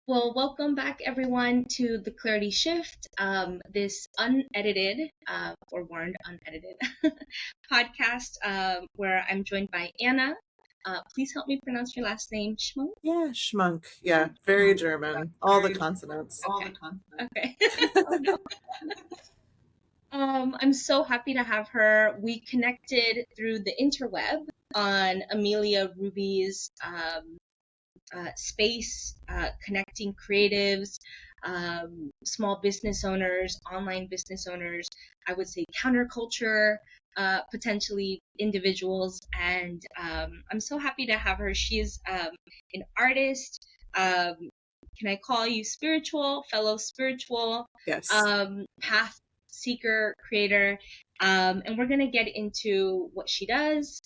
Well, welcome back everyone to the Clarity Shift, this unedited, forewarned, unedited podcast where I'm joined by Anna. Please help me pronounce your last name, Schmunk. Yeah, Schmunk. Yeah, very German. All the consonants. Okay. Oh no. I'm so happy to have her. We connected through the interweb on Amelia Ruby's space, connecting creatives, small business owners, online business owners, I would say counterculture, potentially individuals. And I'm so happy to have her. She's an artist. Can I call you spiritual, fellow spiritual? Yes. Path seeker, creator. And we're going to get into what she does,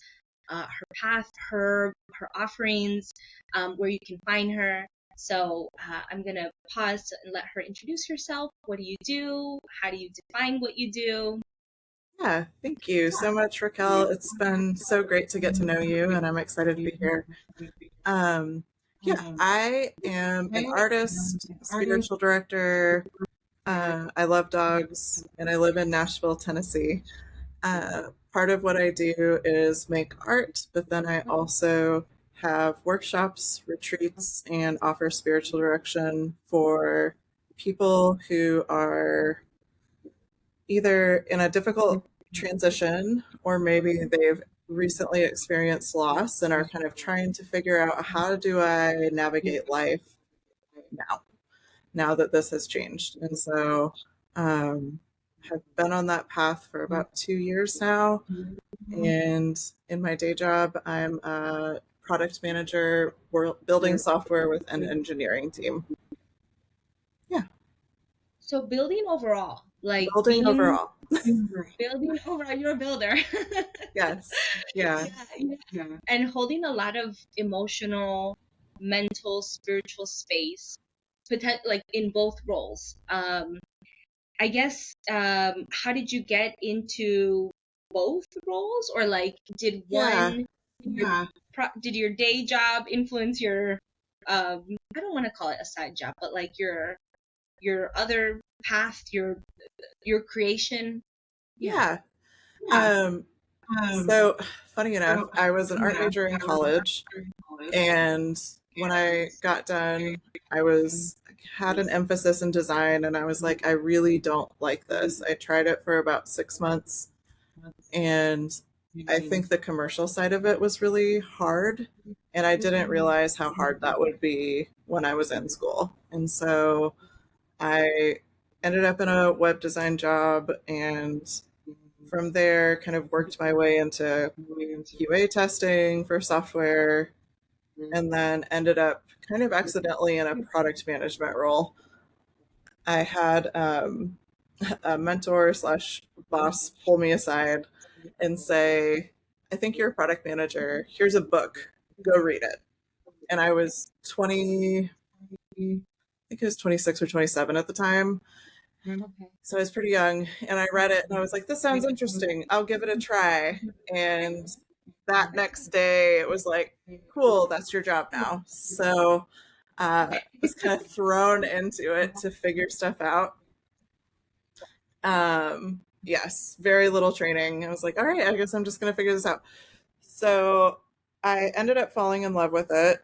her path, her offerings, where you can find her. So I'm going to pause and let her introduce herself. What do you do? How do you define what you do? Yeah, thank you so much, Raquel. It's been so great to get to know you, and I'm excited to be here. I am an artist, spiritual director. I love dogs, and I live in Nashville, Tennessee. Part of what I do is make art, but then I also have workshops, retreats, and offer spiritual direction for people who are either in a difficult transition or maybe they've recently experienced loss and are kind of trying to figure out, how do I navigate life now that this has changed. And so have been on that path for about 2 years now. And in my day job, I'm a product manager building software with an engineering team. Yeah. So building overall, like building overall. Building overall, you're a builder. Yes. Yeah. And holding a lot of emotional, mental, spiritual space, like in both roles. I guess, how did you get into both roles, or like did one, did your day job influence your, I don't want to call it a side job, but like your other path, your creation? Yeah. So funny enough, I was an art major in college, and when I got done, I had an emphasis in design, and I was like, I really don't like this. I tried it for about 6 months, and I think the commercial side of it was really hard, and I didn't realize how hard that would be when I was in school. And so I ended up in a web design job, and from there kind of worked my way into QA testing for software, and then ended up kind of accidentally in a product management role. I had a mentor / boss pull me aside and say, I think you're a product manager. Here's a book. Go read it. And I was 20, I think it was 26 or 27 at the time. So I was pretty young, and I read it and I was like, this sounds interesting. I'll give it a try. And that next day it was like, cool, that's your job now. So I was kind of thrown into it to figure stuff out. Yes, very little training. I was like, all right, I guess I'm just going to figure this out. So I ended up falling in love with it.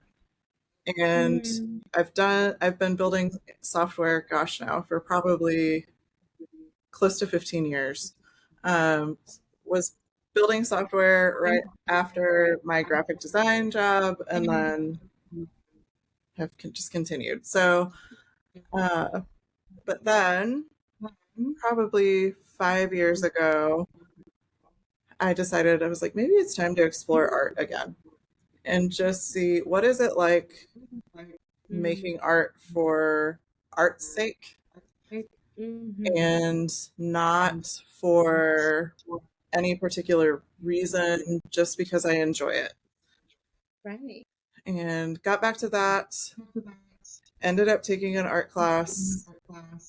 And I've been building software, gosh, now for probably close to 15 years. Was building software right after my graphic design job, and then have just continued. So, but then probably 5 years ago, I decided, I was like, maybe it's time to explore art again and just see what is it like making art for art's sake and not for any particular reason, just because I enjoy it. Right. And got back to that. Ended up taking an art class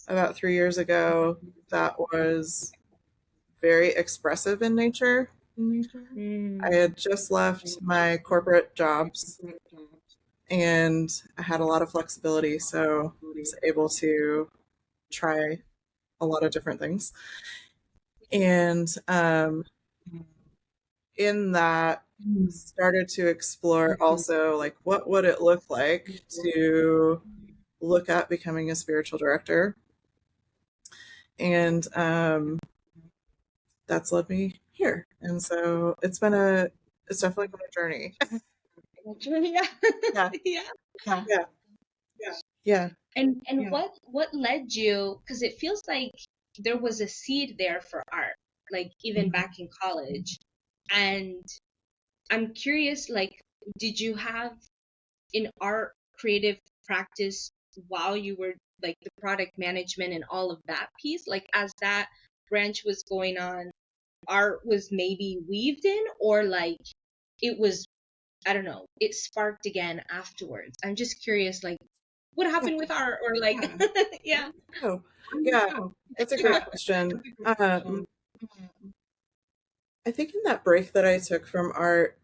about 3 years ago that was very expressive in nature. I had just left my corporate jobs, and I had a lot of flexibility, so I was able to try a lot of different things. And in that, started to explore also like what would it look like to look at becoming a spiritual director, and that's led me here. And so it's definitely been a journey. Yeah. Yeah, Yeah. yeah, yeah. And what led you, because it feels like there was a seed there for art, like even back in college. And I'm curious, like, did you have an art creative practice while you were like the product management and all of that piece? Like, as that branch was going on, art was maybe weaved in, or like it was, I don't know, it sparked again afterwards. I'm just curious, like, what Yeah. happened with art, or like, yeah. Oh, yeah. That's a great question. I think in that break that I took from art,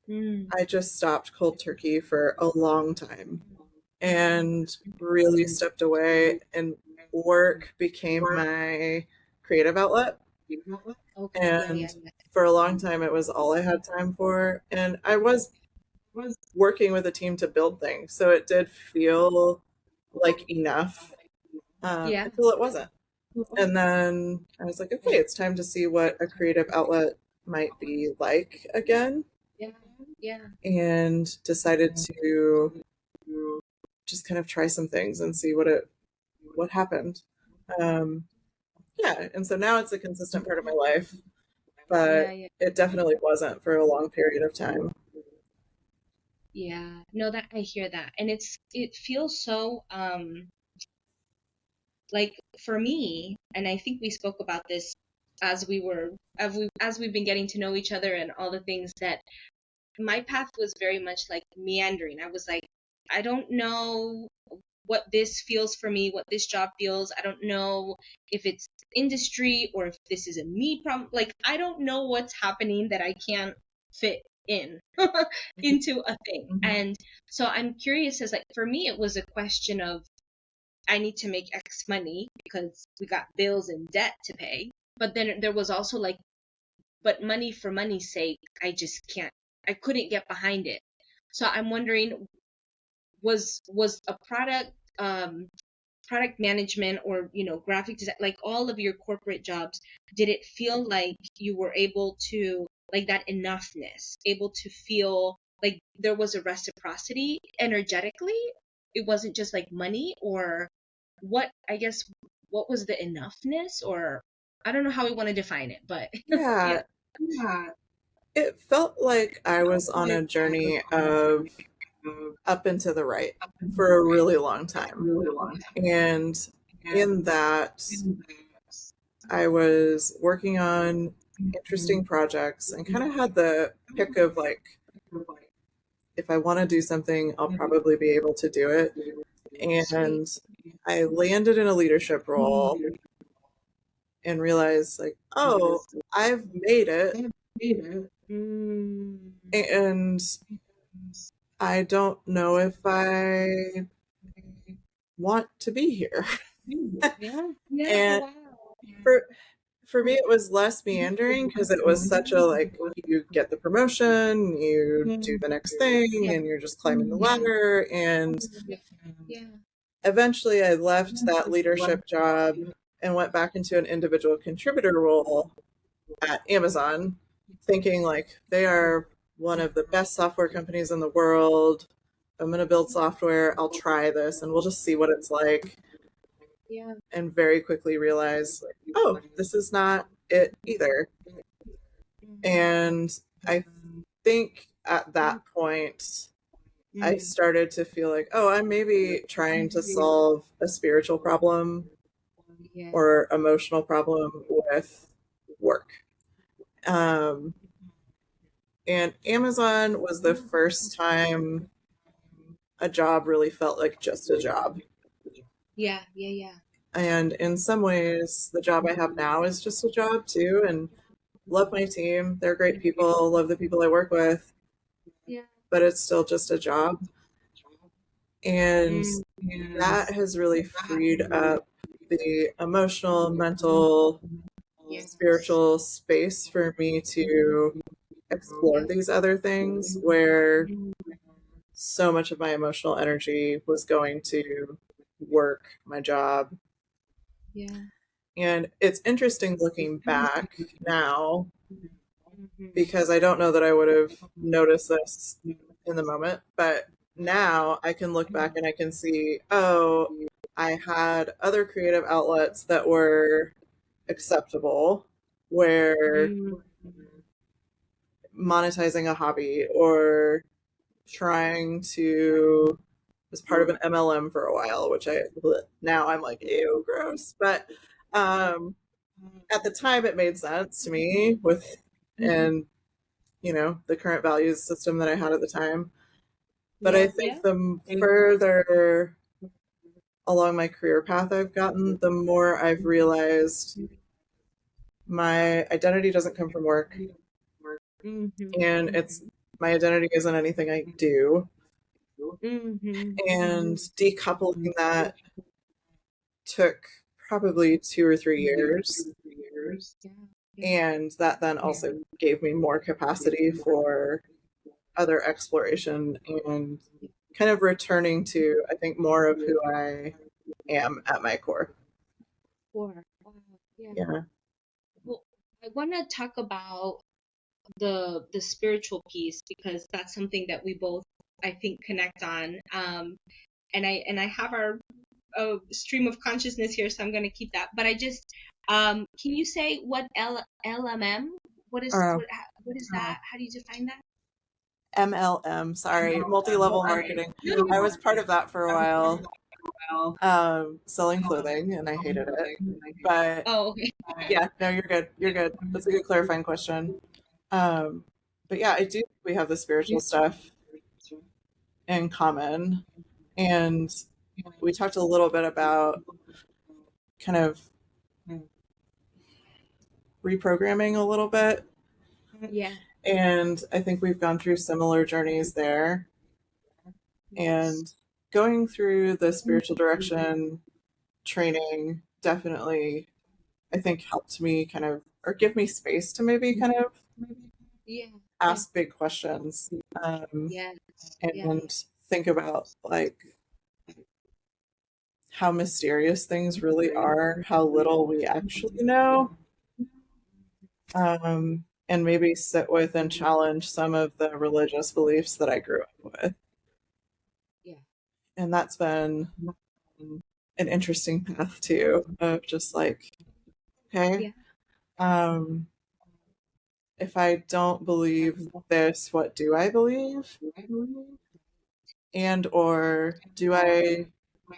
Mm. I just stopped cold turkey for a long time and really stepped away, and work became my creative outlet. Okay, yeah, yeah, And for a long time, it was all I had time for. And I was working with a team to build things. So it did feel like enough yeah. until it wasn't. And then I was like, okay, it's time to see what a creative outlet might be like again. Yeah, yeah, And decided to just kind of try some things and see what happened. Um, yeah, and so now it's a consistent part of my life, yeah, but yeah, it definitely wasn't for a long period of time. yeah. No, that I hear that, and it feels so like for me, and I think we spoke about this as we've been getting to know each other and all the things, that my path was very much like meandering. I was like, I don't know what this feels for me, what this job feels. I don't know if it's industry or if this is a me problem. Like, I don't know what's happening that I can't fit in into a thing. And so I'm curious, as like for me, it was a question of I need to make X money because we got bills and debt to pay. But then there was also like, but money for money's sake, I couldn't get behind it. So I'm wondering, was a product management, or graphic design, like all of your corporate jobs, did it feel like you were able to, like, that enoughness, able to feel like there was a reciprocity energetically? It wasn't just like money, or what, I guess, what was the enoughness, or I don't know how we want to define it, but yeah. Yeah, it felt like I was on a journey of up and to the right for a really long time. And in that, I was working on interesting projects and kind of had the pick of like, if I want to do something, I'll probably be able to do it. Sweet. And I landed in a leadership role and realized, like, oh, I've made it, Mm. and I don't know if I want to be here. Yeah, yeah, And wow. for for me, it was less meandering because it was such a like, you get the promotion, you do the next thing, Yeah, and you're just climbing the yeah, ladder. And yeah. eventually, I left that leadership job and went back into an individual contributor role at Amazon, thinking like they are one of the best software companies in the world. I'm going to build software. I'll try this and we'll just see what it's like. Yeah. And very quickly realized, like, oh, this is not it either. And I think at that point, I started to feel like, oh, I'm maybe trying to solve a spiritual problem Yeah. or emotional problem with work. Um, and Amazon was the first time a job really felt like just a job. Yeah, yeah, yeah. And in some ways, the job I have now is just a job too. And love my team. They're great people. Love the people I work with, Yeah. but it's still just a job. And that has really freed up the emotional, mental, spiritual space for me to explore these other things where so much of my emotional energy was going to work, my job. And it's interesting looking back now because I don't know that I would have noticed this in the moment, but now I can look back and I can see, oh, I had other creative outlets that were acceptable where monetizing a hobby or trying to was part of an MLM for a while, which now I'm like, ew, gross. But at the time, it made sense to me with and the current values system that I had at the time. But I think the further along my career path I've gotten, the more I've realized my identity doesn't come from work, and it's my identity isn't anything I do. And decoupling that took probably 2 or 3 years. And that then also gave me more capacity for other exploration and kind of returning to, I think, more of who I am at my core. Yeah. Well, I want to talk about the spiritual piece because that's something that we both, I think, connect on. And I have our stream of consciousness here, so I'm going to keep that. But I just, can you say what LMM? What is that? How do you define that? MLM, sorry, multi-level marketing. I was part of that for a while, selling clothing, and I hated it. But okay. Yeah, no, you're good. You're good. That's a good clarifying question. But yeah, I do think we have the spiritual stuff in common. And we talked a little bit about kind of reprogramming a little bit. Yeah. And I think we've gone through similar journeys there. And going through the spiritual direction training definitely, I think, helped me kind of, or give me space to maybe kind of ask big questions and think about like how mysterious things really are, how little we actually know, and maybe sit with and challenge some of the religious beliefs that I grew up with. And that's been an interesting path too, of just like, okay, if I don't believe this, what do I believe? And or do I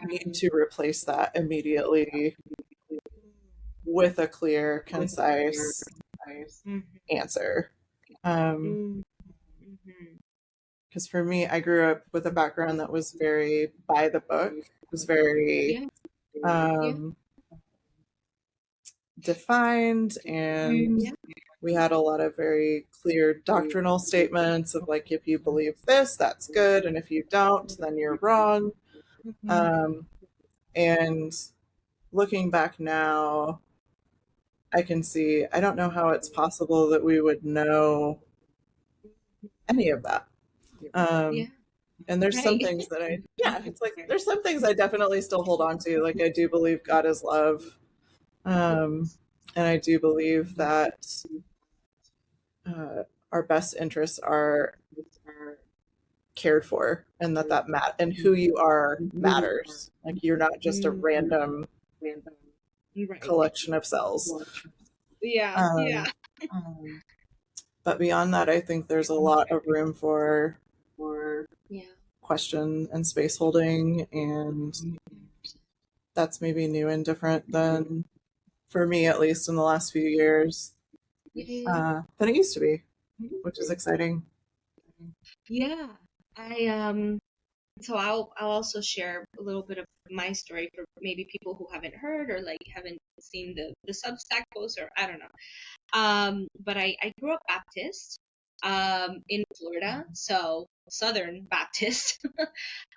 need to replace that immediately with a clear, concise answer? Because for me, I grew up with a background that was very by the book. It was very defined, and we had a lot of very clear doctrinal statements of like, if you believe this, that's good, and if you don't, then you're wrong. And looking back now, I can see, I don't know how it's possible that we would know any of that. And there's some things that it's like, there's some things I definitely still hold on to. Like, I do believe God is love. And I do believe that our best interests are cared for, and that and who you are matters. Like, you're not just a random collection of cells. But beyond that, I think there's a lot of room for question and space holding, and that's maybe new and different than, for me at least, in the last few years, than it used to be, which is exciting. So I'll also share a little bit of my story for maybe people who haven't heard or like haven't seen the Substack post, or I don't know. But I grew up Baptist in Florida, so Southern Baptist.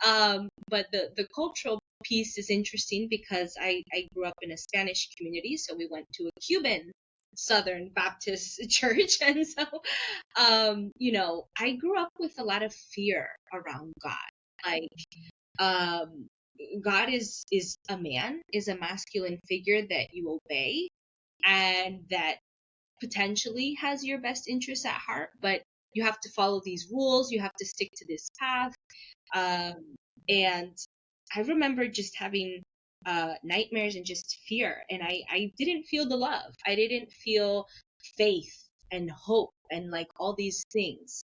But the cultural piece is interesting because I grew up in a Spanish community, so we went to a Cuban Southern Baptist church, and so I grew up with a lot of fear around God. Like, um, God is a man, is a masculine figure that you obey, and that potentially has your best interests at heart, but you have to follow these rules, you have to stick to this path. And I remember just having nightmares and just fear, and I didn't feel the love. I didn't feel faith and hope and like all these things.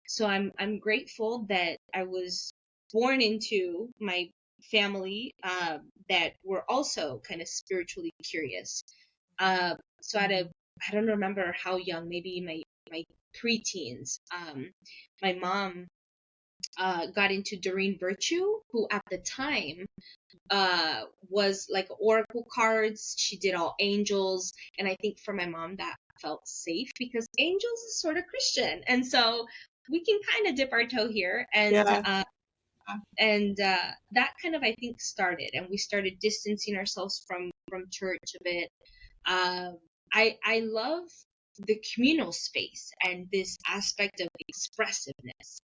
So I'm grateful that I was born into my family that were also kind of spiritually curious. So I don't remember how young, maybe my preteens. My mom got into Doreen Virtue, who at the time was like oracle cards. She did all angels, and I think for my mom that felt safe because angels is sort of Christian, and so we can kind of dip our toe here, Yeah. and that kind of I think started, and we started distancing ourselves from church a bit. Um, I love the communal space and this aspect of expressiveness.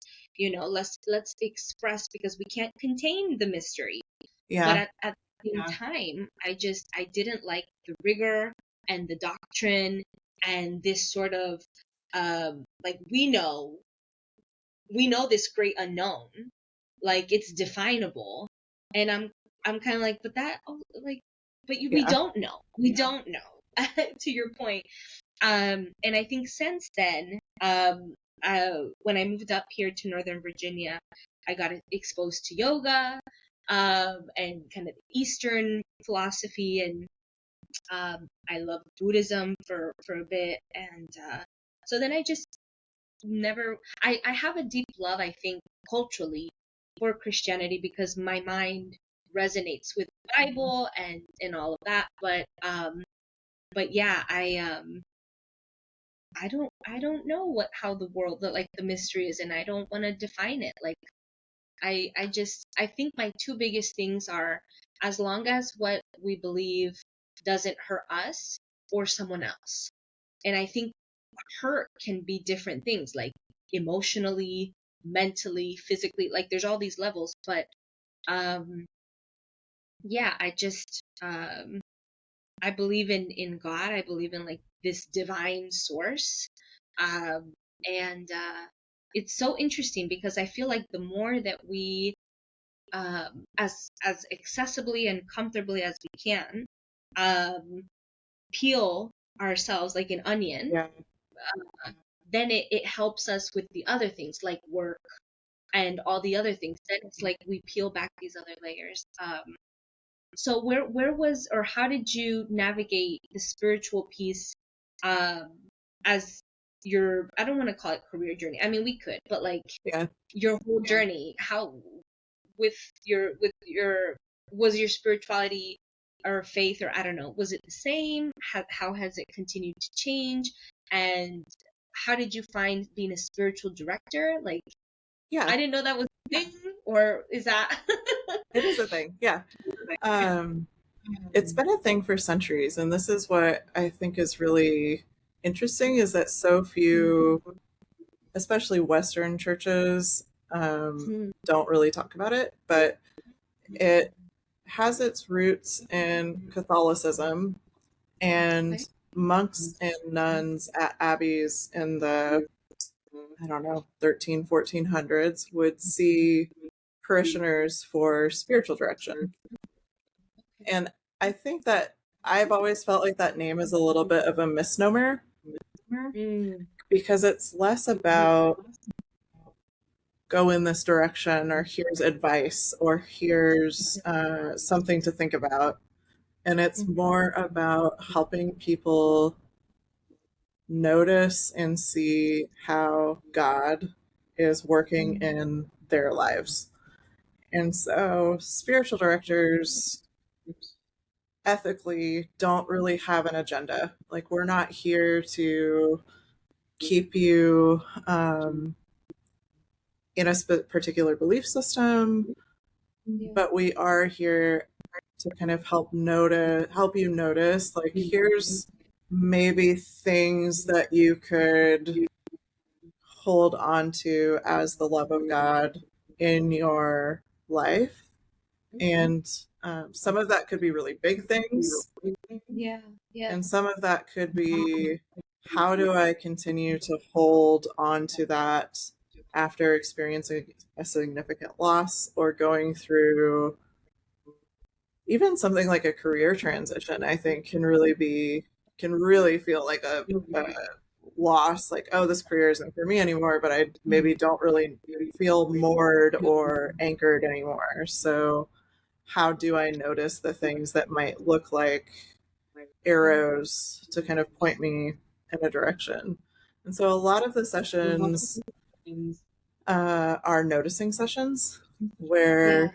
Let's express because we can't contain the mystery. But Yeah. at the same time, I didn't like the rigor and the doctrine and this sort of like we know this great unknown, like it's definable, and I'm kind of like, but that like, we Yeah. don't know to your point. And I think since then, when I moved up here to Northern Virginia, I got exposed to yoga, and kind of Eastern philosophy, and I loved Buddhism for a bit, and so then I just never. I have a deep love, I think, culturally for Christianity because my mind resonates with the Bible and all of that, but yeah, I don't know how the world, like the mystery is, and I don't want to define it. Like I think my two biggest things are, as long as what we believe doesn't hurt us or someone else. And I think hurt can be different things, like emotionally, mentally, physically, like there's all these levels, but um yeah, I believe in God. I believe in like this divine source. Um, and it's so interesting because I feel like the more that we, as accessibly and comfortably as we can, um, peel ourselves like an onion, Yeah. then it helps us with the other things like work and all the other things. Then it's like we peel back these other layers. So where was, or how did you navigate the spiritual piece um as your, I don't want to call it career journey. I mean, we could, but like Yeah. your whole journey, how with your was your spirituality or faith, or I don't know, was it the same? How has it continued to change? And how did you find being a spiritual director? Like, Yeah. I didn't know that was a thing, or is that It is a thing. Yeah. Um, it's been a thing for centuries, and this is what I think is really interesting is that so few, especially Western churches, Hmm, don't really talk about it, but it has its roots in Catholicism, okay. and monks and nuns at abbeys in the, I don't know, 1400s would see parishioners for spiritual direction. And I think that I've always felt like that name is a little bit of a misnomer Mm, because it's less about go in this direction or here's advice or here's something to think about. And it's more about helping people notice and see how God is working in their lives. And so spiritual directors ethically don't really have an agenda. Like, we're not here to keep you in a particular belief system, but we are here to kind of help you notice, like, here's maybe things that you could hold on to as the love of God in your life. And some of that could be really big things. Yeah. Yeah. And some of that could be, how do I continue to hold on to that after experiencing a significant loss or going through even something like a career transition? I think can really feel like a loss, like, oh, this career isn't for me anymore, but I maybe don't really feel moored or anchored anymore. So how do I notice the things that might look like arrows to kind of point me in a direction? And so a lot of the sessions are noticing sessions Yeah. where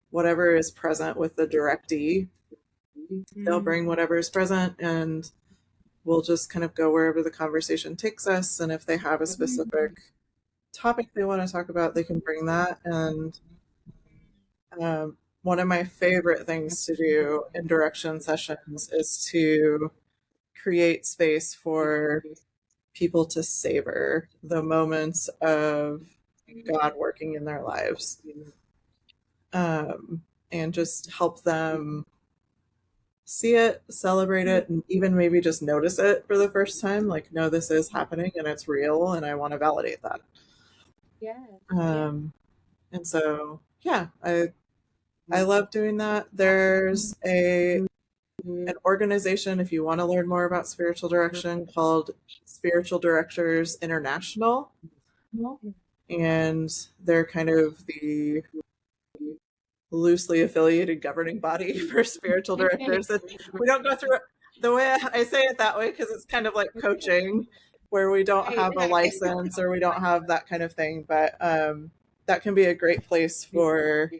whatever is present with the directee, they'll bring whatever is present, and we'll just kind of go wherever the conversation takes us. And if they have a specific topic they want to talk about, they can bring that. And one of my favorite things to do in direction sessions is to create space for people to savor the moments of God working in their lives, and just help them see it, celebrate it, and even maybe just notice it for the first time. Like, no, this is happening and it's real, and I want to validate that. Yeah. And so, yeah, I love doing that. There's an organization, if you want to learn more about spiritual direction, called Spiritual Directors International, and they're kind of the loosely affiliated governing body for spiritual directors. And we don't go through it the way I say it that way, because it's kind of like coaching, where we don't have a license or we don't have that kind of thing. But that can be a great place for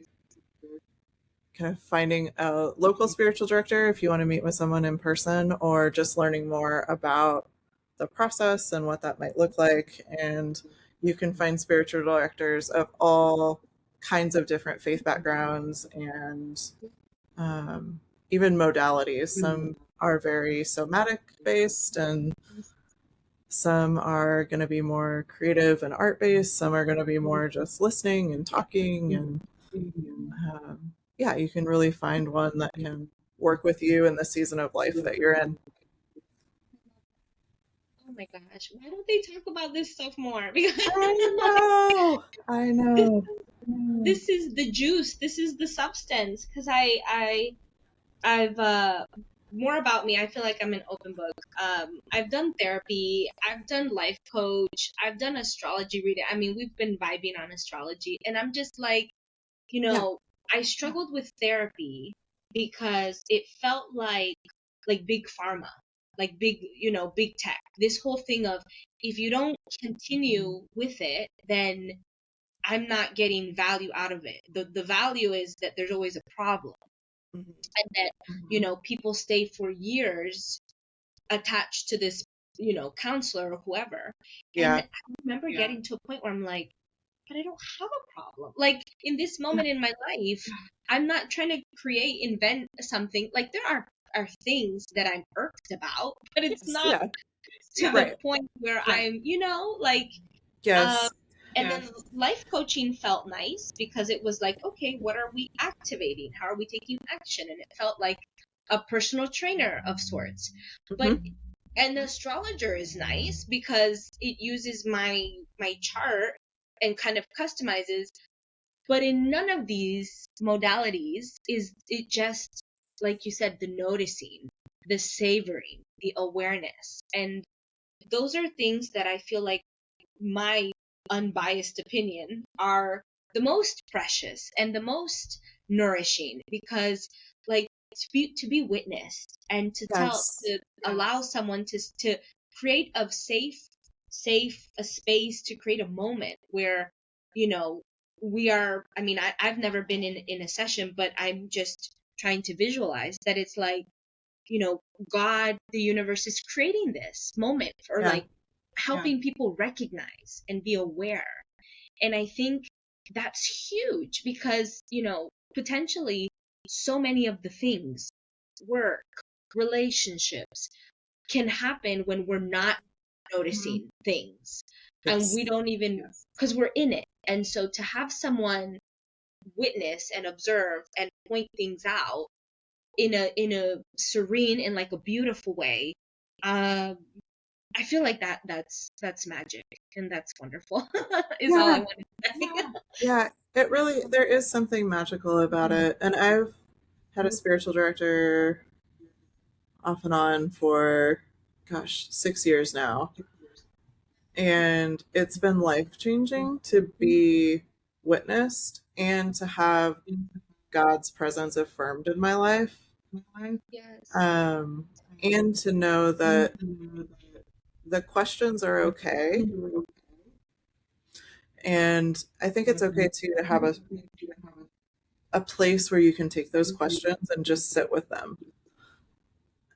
kind of finding a local spiritual director if you want to meet with someone in person, or just learning more about the process and what that might look like. And you can find spiritual directors of all kinds of different faith backgrounds and even modalities. Some are very somatic based, and some are going to be more creative and art based. Some are going to be more just listening and talking. And yeah, you can really find one that can work with you in the season of life that you're in. Oh my gosh, why don't they talk about this stuff more? Because I know. this is the juice. This is the substance. Because I've more about me. I feel like I'm an open book. I've done therapy. I've done life coach. I've done astrology reading. I mean, we've been vibing on astrology, and I'm just like, Yeah. I struggled with therapy because it felt like big pharma, like big tech. This whole thing of, if you don't continue with it, then I'm not getting value out of it. The value is that there's always a problem, Mhm. and that people stay for years attached to this counselor or whoever. And Yeah. I remember getting to a point where I'm like, but I don't have a problem. Like, in this moment in my life, I'm not trying to invent something. Like, there are things that I'm irked about, but it's Yes. not Yeah. to the Right. point where I'm, like, Yes. and then life coaching felt nice because it was like, okay, what are we activating? How are we taking action? And it felt like a personal trainer of sorts. But Mm-hmm. an astrologer is nice because it uses my chart and kind of customizes. But in none of these modalities is it just, like you said, the noticing, the savoring, the awareness. And those are things that I feel like, my unbiased opinion, are the most precious and the most nourishing, because, like, to be witnessed and Yes. to allow someone to create a safe a space, to create a moment where you know we are. I mean, I've never been in a session, but I'm just trying to visualize that it's like, God, the universe, is creating this moment for, Yeah. like, helping people recognize and be aware. And I think that's huge because, potentially so many of the things, work, relationships, can happen when we're not noticing things. And Yes. we don't even, because we're in it. And so to have someone witness and observe and point things out in a serene and like a beautiful way, I feel like that's magic, and that's wonderful. Is all I Yeah. want to say. Yeah. There is something magical about it. And I've had a spiritual director off and on for, gosh, 6 years now. And it's been life changing to be witnessed and to have God's presence affirmed in my life. Yes. Um, and to know that the questions are okay. And I think it's okay too to have a place where you can take those questions and just sit with them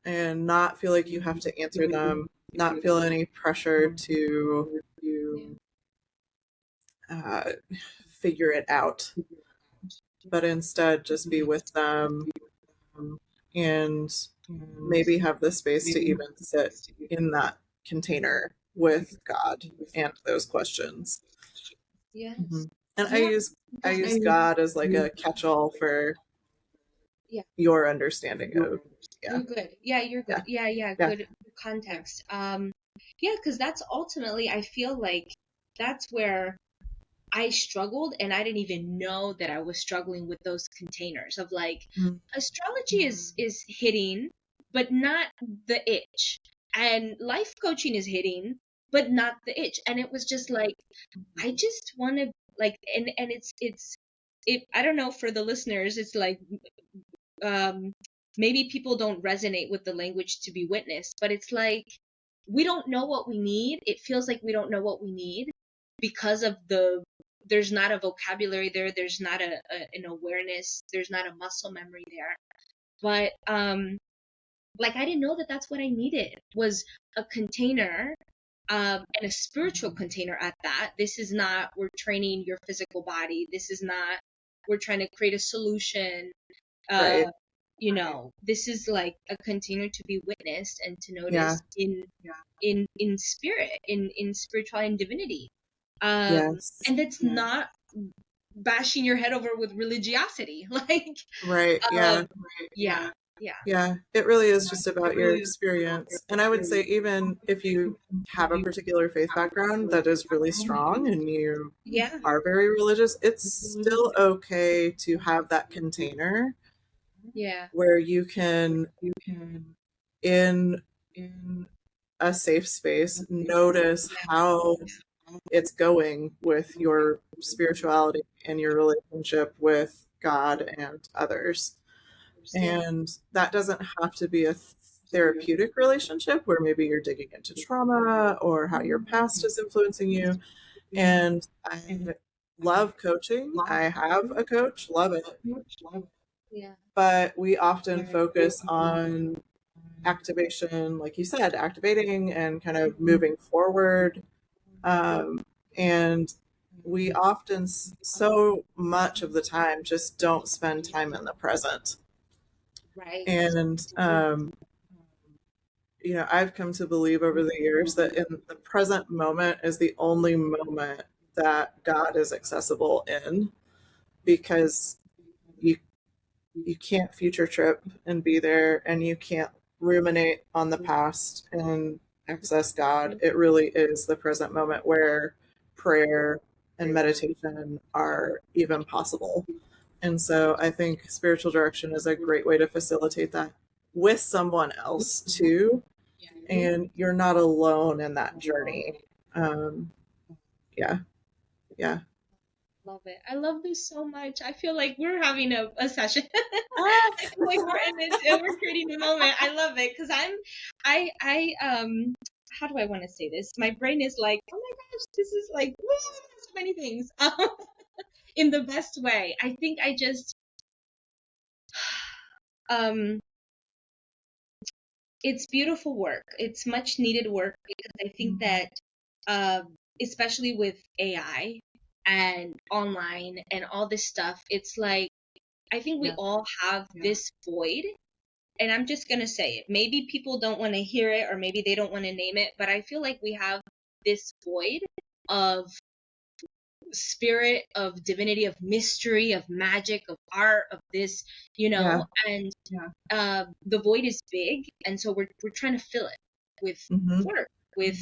and not feel like you have to answer them, not feel any pressure to Yeah. uh, figure it out, but instead just be with them and maybe have the space to even sit in that container with God and those questions. Yes. Mhm. And Yeah. I use God as like a catch-all for Yeah. your understanding of, yeah, You're good. Yeah, you're good. yeah, Yeah, yeah, yeah. good context. Yeah, because that's ultimately, I feel like that's where I struggled, and I didn't even know that I was struggling with those containers of like, Mm. astrology is hitting, but not the itch. And life coaching is hitting, but not the itch. And it was just like, I just want to, like, and I don't know, for the listeners, it's like, um maybe people don't resonate with the language to be witnessed, but it's like, we don't know what we need. It feels like we don't know what we need because of there's not a vocabulary there, there's not an awareness, there's not a muscle memory there. But like, I didn't know that that's what I needed, was a container, and a spiritual container at that. This is not, we're training your physical body, this is not, we're trying to create a solution. uh Right. this is like a container to be witnessed and to Yeah. notice in spirit, in spirituality and divinity. Yes. And that's not bashing your head over with religiosity. Like, Right. Yeah. um, yeah, yeah, Yeah. It really is just about your experience. And I would say, even if you have a particular faith background that is really strong and you yeah, are very religious, it's still okay to have that container yeah, where you can, in a safe space, notice how it's going with your spirituality and your relationship with God and others. yeah, And that doesn't have to be a therapeutic relationship where maybe you're digging into trauma or how your past is influencing you. And I love coaching. I have a coach, love it. yeah, But we often focus on activation, like you said, activating and kind of moving forward. Um, and we often, so much of the time, just don't spend time in the present. right, And, I've come to believe over the years that in the present moment is the only moment that God is accessible in, because you you can't future trip and be there, and you can't ruminate on the past and access God. It really is the present moment where prayer and meditation are even possible. And so I think spiritual direction is a great way to facilitate that with someone else too. And you're not alone in that journey. Um, yeah, yeah. love it. I love this so much. I feel like we're having a session. Ah, I feel like we're in this, we're creating a moment. I love it because how do I want to say this? My brain is like, oh my gosh, this is like, woo, so many things, in the best way. I think I just, um, it's beautiful work. It's much needed work because I think that, uh, especially with AI. and online and all this stuff, it's like I think we Yeah. all have this void. And I'm just going to say it. Maybe people don't want to hear it, or maybe they don't want to name it, but I feel like we have this void of spirit, of divinity, of mystery, of magic, of art, of this, Yeah. and the void is big, and so we're trying to fill it with Mm-hmm. work, with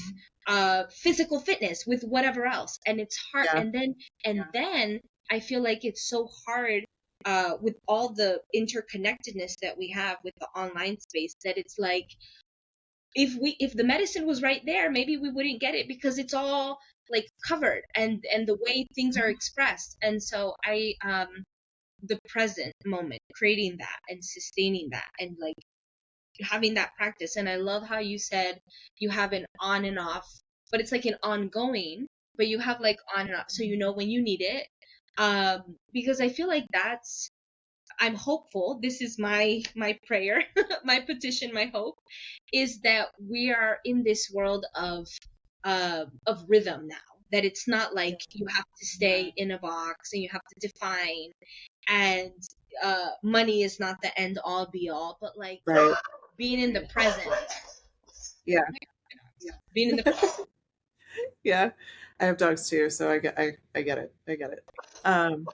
physical fitness, with whatever else, and it's hard. Yeah. And then I feel like it's so hard with all the interconnectedness that we have with the online space, that it's like if the medicine was right there, maybe we wouldn't get it, because it's all like covered, and the way things are expressed. And so I the present moment, creating that and sustaining that, and like having that practice. And I love how you said you have an on and off, but it's like an ongoing, but you have like on and off, so you know when you need it. Because I feel like I'm hopeful. This is my prayer, my petition, my hope is that we are in this world of rhythm now. That it's not like you have to stay in a box and you have to define, and money is not the end all be all, but like Right. being in the present, Yeah. being in the present. Yeah. I have dogs too, so I get it. I get it. Um,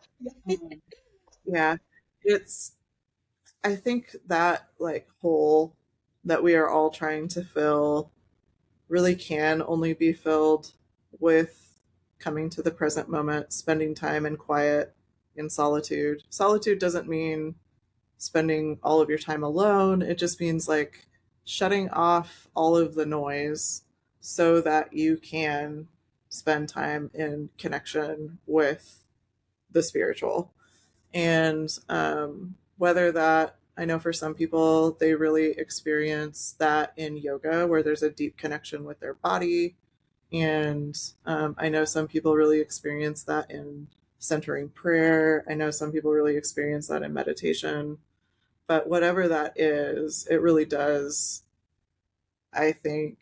yeah. It's I think that like hole that we are all trying to fill really can only be filled with coming to the present moment, spending time in quiet, in solitude. Solitude doesn't mean spending all of your time alone. It just means like shutting off all of the noise so that you can spend time in connection with the spiritual. And whether that, I know for some people, they really experience that in yoga, where there's a deep connection with their body. And I know some people really experience that in centering prayer. I know some people really experience that in meditation. But whatever that is, it really does, I think,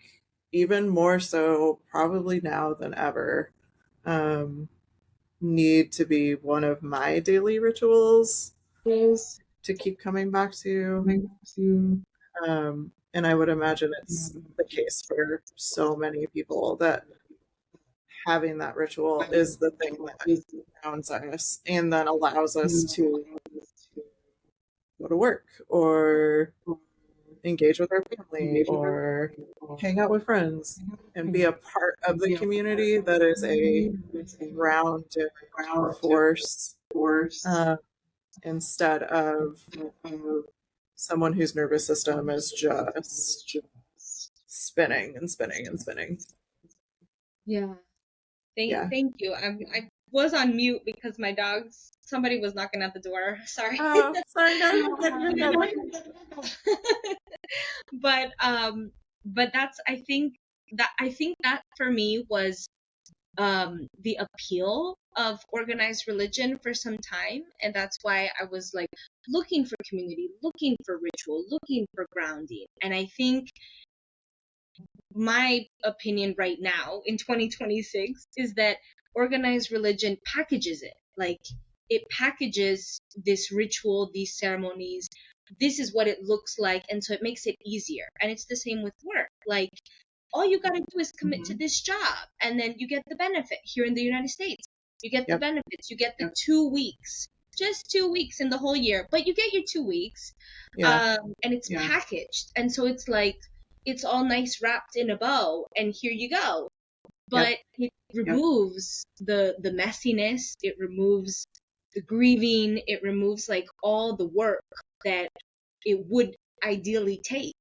even more so probably now than ever, um, need to be one of my daily rituals to keep coming back to. And I would imagine it's the case for so many people that having that ritual is the thing that grounds us and then allows us to go to work or engage with our family or hang out with friends and be a part of the community that is a grounded force, uh, instead of someone whose nervous system is just spinning and spinning and spinning. Yeah. Yeah. Thank you. I was on mute because my dogs. Somebody was knocking at the door. Sorry. Oh, sorry, no, you're good, you're good. But that's I think that for me was the appeal of organized religion for some time, and that's why I was like looking for community, looking for ritual, looking for grounding. And I think my opinion right now in 2026 is that organized religion packages it. Like it packages this ritual, these ceremonies. This is what it looks like, and so it makes it easier. And it's the same with work. Like all you got to do is commit to this job, and then you get the benefit. Here in the United States, you get the Yep. benefits. You get the 2 weeks, just 2 weeks in the whole year, but you get your 2 weeks. Yeah. And it's packaged, and so it's like it's all nice wrapped in a bow, and here you go. But Yep. it removes the messiness, it removes the grieving, it removes like all the work that it would ideally take.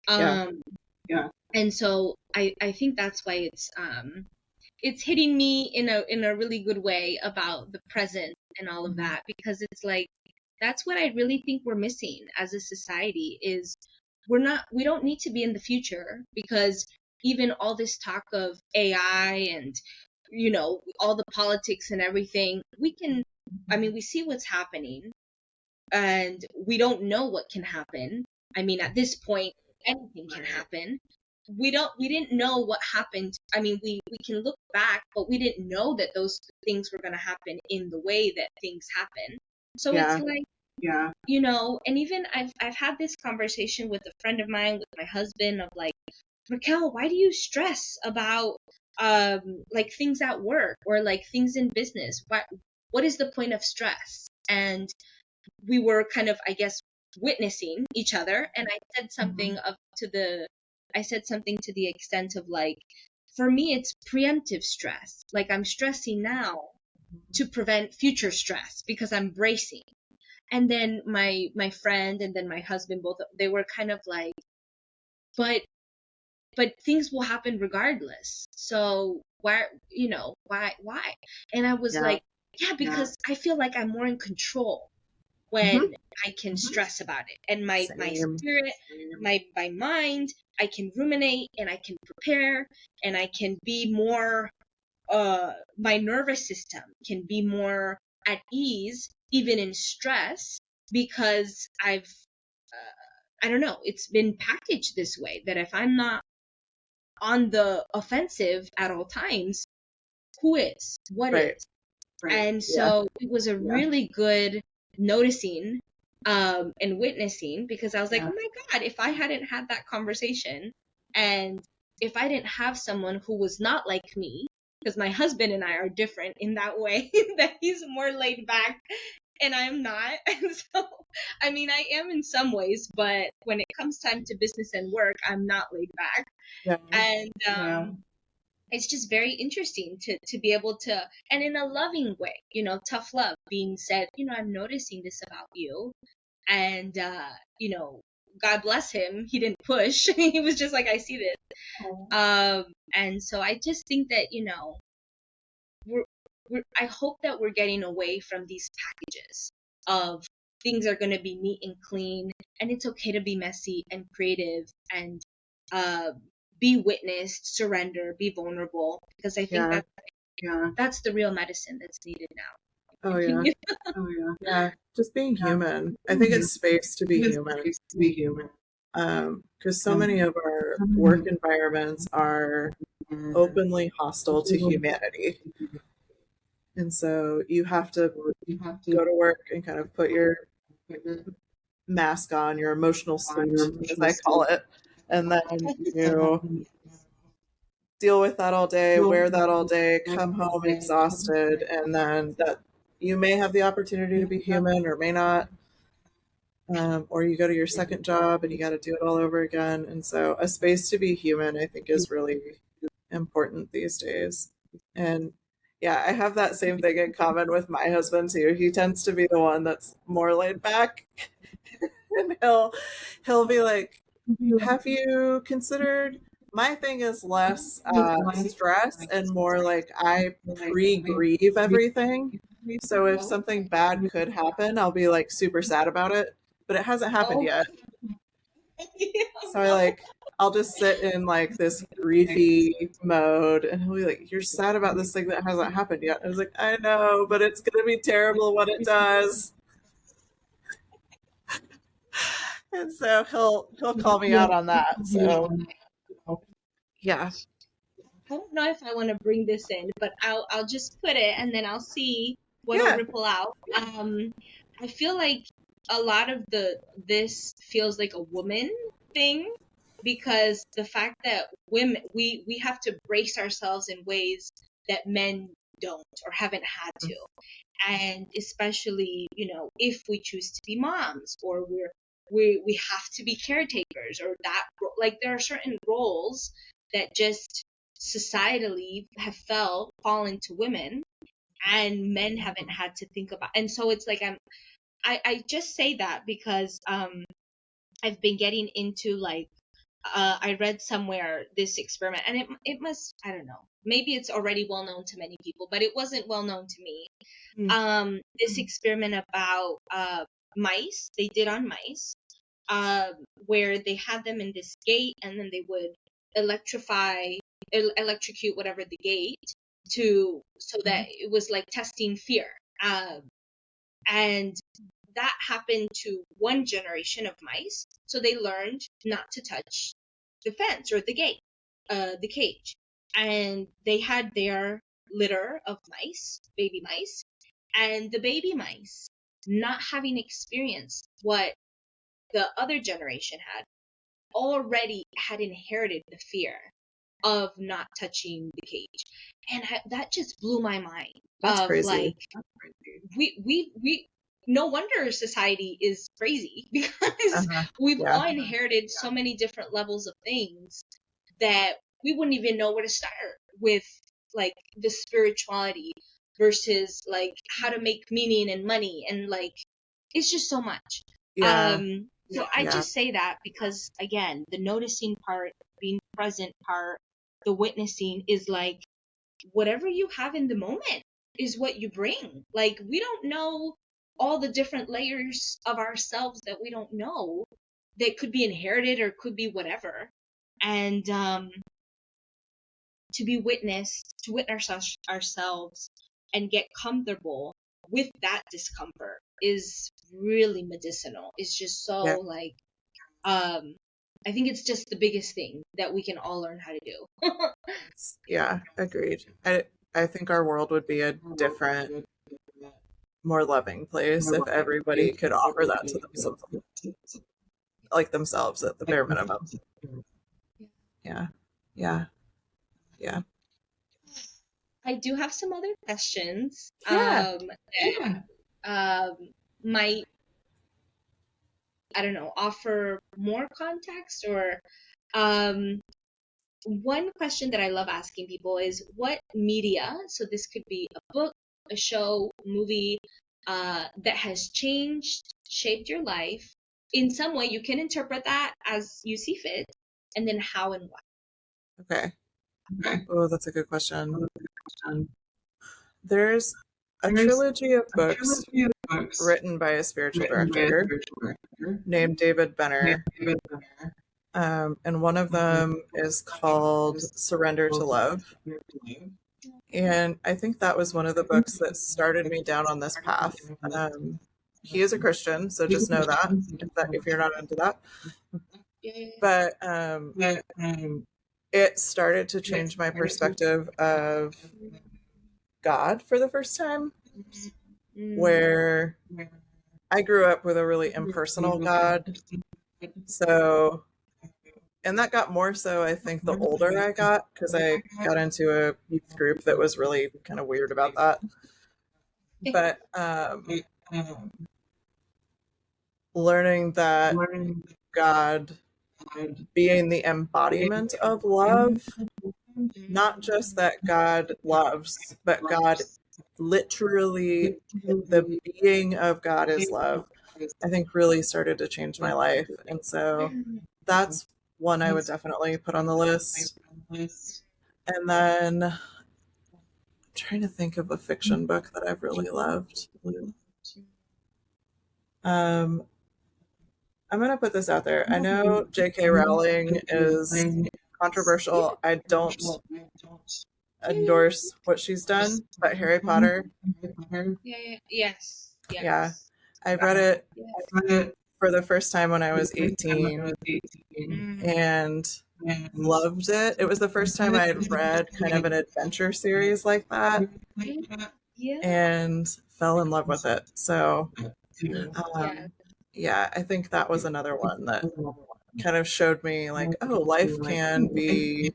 Yeah. And so I think that's why it's hitting me in a really good way about the present and all of that, because it's like that's what I really think we're missing as a society is we don't need to be in the future, because even all this talk of AI and all the politics and everything, we see what's happening, and we don't know what can happen. I mean, at this point anything can happen. we didn't know what happened. I mean, we can look back, but we didn't know that those things were going to happen in the way that things happen. So it's Yeah. like, you know, and even I've had this conversation with a friend of mine, with my husband, of like, Raquel, why do you stress about like things at work or like things in business? What is the point of stress? And we were kind of, I guess, witnessing each other, and I said something to the extent of like, for me it's preemptive stress. Like, I'm stressing now to prevent future stress because I'm bracing. And then my friend and then my husband, both, they were kind of like, but things will happen regardless. So why, you know, why? And I was Yeah. like, yeah, because I feel like I'm more in control Hmm. when I can stress about it. And my Same. spirit, my mind, I can ruminate and I can prepare and I can be more, my nervous system can be more at ease even in stress, because I don't know, it's been packaged this way that if I'm not on the offensive at all times, who is? What Right. is? And Yeah. so it was a really good noticing and witnessing, because I was like, oh my God, if I hadn't had that conversation, and if I didn't have someone who was not like me, because my husband and I are different in that way, that he's more laid back and I'm not. And so, I mean, I am in some ways, but when it comes time to business and work, I'm not laid back. Yeah. And it's just very interesting to be able to, and in a loving way, you know, tough love being said, you know, I'm noticing this about you. And you know, God bless him, he didn't push. He was just like, I see this. And so I just think that, you know, I hope that we're getting away from these packages of things are going to be neat and clean, and it's okay to be messy and creative, and uh, be witnessed, surrender, be vulnerable, because I think Yeah. that's the real medicine that's needed now. Oh yeah. Yeah. Just being human. I think it's space to be human. Because so many of our work environments are openly hostile to humanity. And so you have to go to work and kind of put your mask on, your emotional suit, as I call it, and then you deal with that all day, wear that all day, come home exhausted, and then that you may have the opportunity to be human or may not. Or you go to your second job and you got to do it all over again. And so, a space to be human, I think, is really important these days. And yeah, I have that same thing in common with my husband too. He tends to be the one that's more laid back, and he'll be like, "Have you considered?" My thing is less stress and more like I pre-grieve everything. So if something bad could happen, I'll be like super sad about it, but it hasn't happened Oh, yet. oh So I'll just sit in like this griefy mode, and he'll be like, "You're sad about this thing that hasn't happened yet." I was like, "I know, but it's gonna be terrible when it does." And so he'll call me out on that. So yeah, I don't know if I want to bring this in, but I'll just put it and then I'll see what'll yeah, ripple out. I feel like a lot of this feels like a woman thing, because the fact that women, we have to brace ourselves in ways that men don't or haven't had to. And especially, you know, if we choose to be moms, or we have to be caretakers, or like there are certain roles that just societally have fallen to women, and men haven't had to think about. And so it's like I just say that because I've been getting into like, I read somewhere this experiment, and it must, I don't know, maybe it's already well known to many people, but it wasn't well known to me. This experiment about mice, they did on mice, where they had them in this gate, and then they would electrocute whatever the gate, so that it was like testing fear. And that happened to one generation of mice, so they learned not to touch the fence or the gate, the cage, and they had their litter of mice, baby mice, and the baby mice, not having experienced what the other generation already had inherited the fear of not touching the cage. And that just blew my mind. That's of crazy. Like, we no wonder society is crazy, because we've all inherited so many different levels of things that we wouldn't even know where to start with, like the spirituality versus like how to make meaning and money, and like it's just so much. So I just say that because, again, the noticing part, being present part, the witnessing is like whatever you have in the moment is what you bring. Like, we don't know all the different layers of ourselves that we don't know, that could be inherited or could be whatever. And to be witnessed, to witness ourselves and get comfortable with that discomfort is really medicinal. It's just so like, I think it's just the biggest thing that we can all learn how to do. Yeah, agreed. I think our world would be a different, more loving place if everybody could offer that to themselves, like themselves at the bare minimum. Yeah. Yeah. Yeah. I do have some other questions. Yeah. Might, I don't know, offer more context, or one question that I love asking people is what media, so this could be a book, a show, movie, that has shaped your life in some way. You can interpret that as you see fit, and then how and why. Okay. Oh, that's a good question. There's a trilogy of books written by a spiritual director named David Benner. And one of them is called Surrender to Love. And I think that was one of the books that started me down on this path. He is a Christian, so just know that if you're not into that. But it started to change my perspective of God for the first time, where I grew up with a really impersonal God. So, and that got more so, I think, the older I got, because I got into a youth group that was really kind of weird about that. But learning that God being the embodiment of love, not just that God loves, but God literally, the being of God is love, I think really started to change my life. And so that's one I would definitely put on the list. And then I'm trying to think of a fiction book that I've really loved. I'm going to put this out there. I know J.K. Rowling is controversial. I don't endorse what she's done, but Harry Potter. Yes. Yeah. I read it for the first time when I was 18 and loved it. It was the first time I had read kind of an adventure series like that and fell in love with it. So, yeah, I think that was another one that kind of showed me like, oh, life can be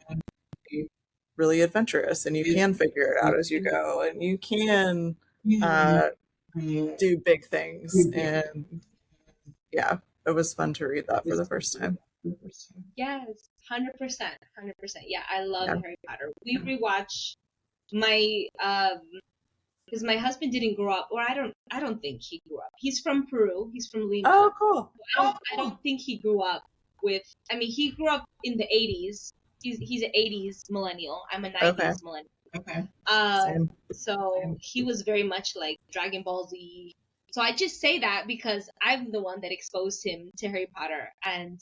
really adventurous and you can figure it out as you go and you can do big things. And yeah, it was fun to read that for the first time. Yes, 100%. Yeah, I love Harry Potter. We rewatch my because my husband didn't grow up, or I don't think he grew up. He's from Peru. He's from Lima. Oh, cool. I don't think he grew up with. I mean, he grew up in the 80s. He's an 80s millennial. I'm a 90s millennial. Same. So he was very much like Dragon Ball Z. So I just say that because I'm the one that exposed him to Harry Potter, and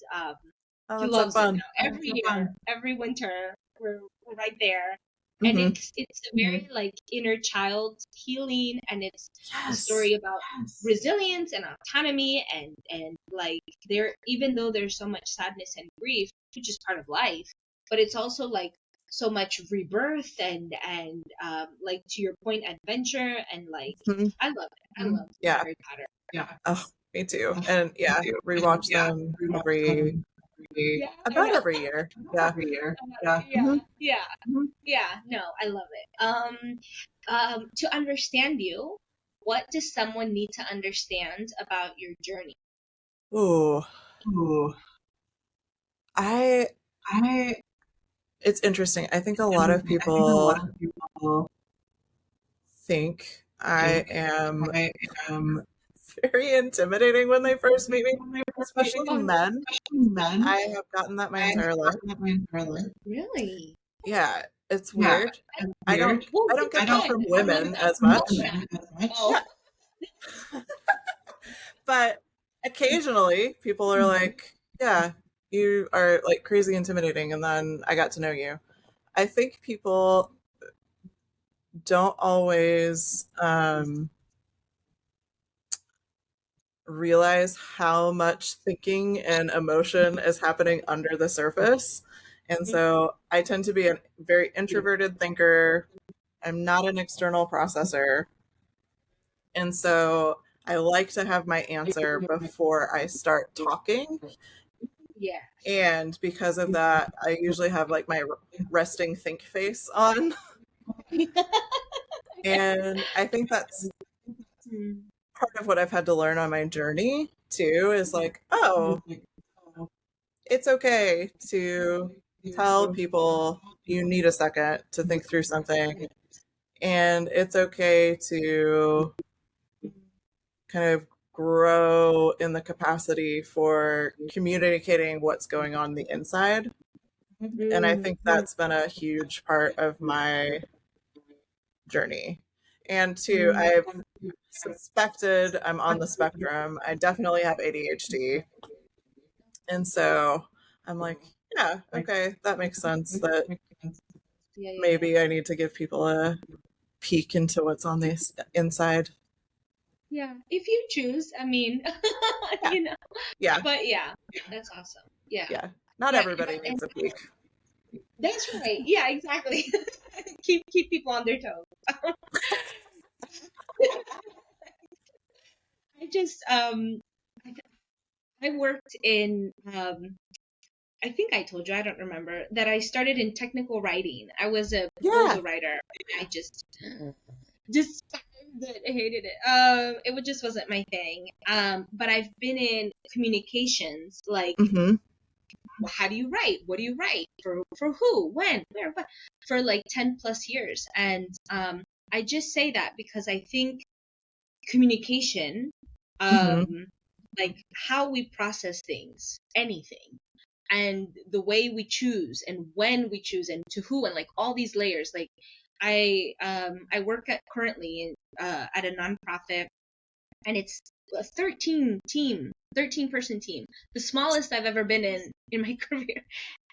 he loves it now. Every year, every winter, we're right there. And it's a very like inner child healing, and it's a story about resilience and autonomy, and like there, even though there's so much sadness and grief, which is part of life, but it's also like so much rebirth and like to your point, adventure, and like Mhm. I love it. I love Yeah. Harry Potter. Oh, me too. And yeah, rewatch them Yeah, about every year. Yeah. yeah, Hmm. yeah, yeah. No, I love it. To understand you, what does someone need to understand about your journey? Ooh, I, it's interesting. I think a lot of people think I am very intimidating when they first meet me, especially Oh, men. I have gotten that my entire life. really? Yeah, it's weird. I don't Well, I don't which get that one? from I mean, women as most much. men. Oh, Yeah, but occasionally people are like, "Yeah, you are like crazy intimidating," and then I got to know you. I think people don't always realize how much thinking and emotion is happening under the surface. And so I tend to be a very introverted thinker. I'm not an external processor. And so I like to have my answer before I start talking. yeah. And because of that, I usually have like my resting think face on. And I think that's Hmm. part of what I've had to learn on my journey too is like, oh, it's okay to tell people you need a second to think through something. And it's okay to kind of grow in the capacity for communicating what's going on the inside. And I Mm, think that's been a huge part of my journey. And two, mm, I've suspected I'm on the spectrum. I definitely have ADHD. And so I'm like, yeah, okay, that makes sense that yeah, yeah, yeah. maybe I need to give people a peek into what's on the inside. Yeah, if you choose, I mean, Yeah, you know, yeah, but yeah, that's awesome. Yeah, yeah. Not yeah, everybody and needs a peek. that's right. Yeah, exactly. Keep people on their toes. I just I worked in I think I told you, I don't remember, that I started in technical writing. I was a Yeah. proposal writer. I just despised it. I hated it. Just wasn't my thing. But I've been in communications, like Mm-hmm. how do you write? What do you write? For who? When? Where? What? For like 10 plus years. And I just say that because I think communication, Mm-hmm. like how we process things, anything, and the way we choose and when we choose and to who and like all these layers. Like I work at currently at a nonprofit, and it's a 13 person team, the smallest I've ever been in my career.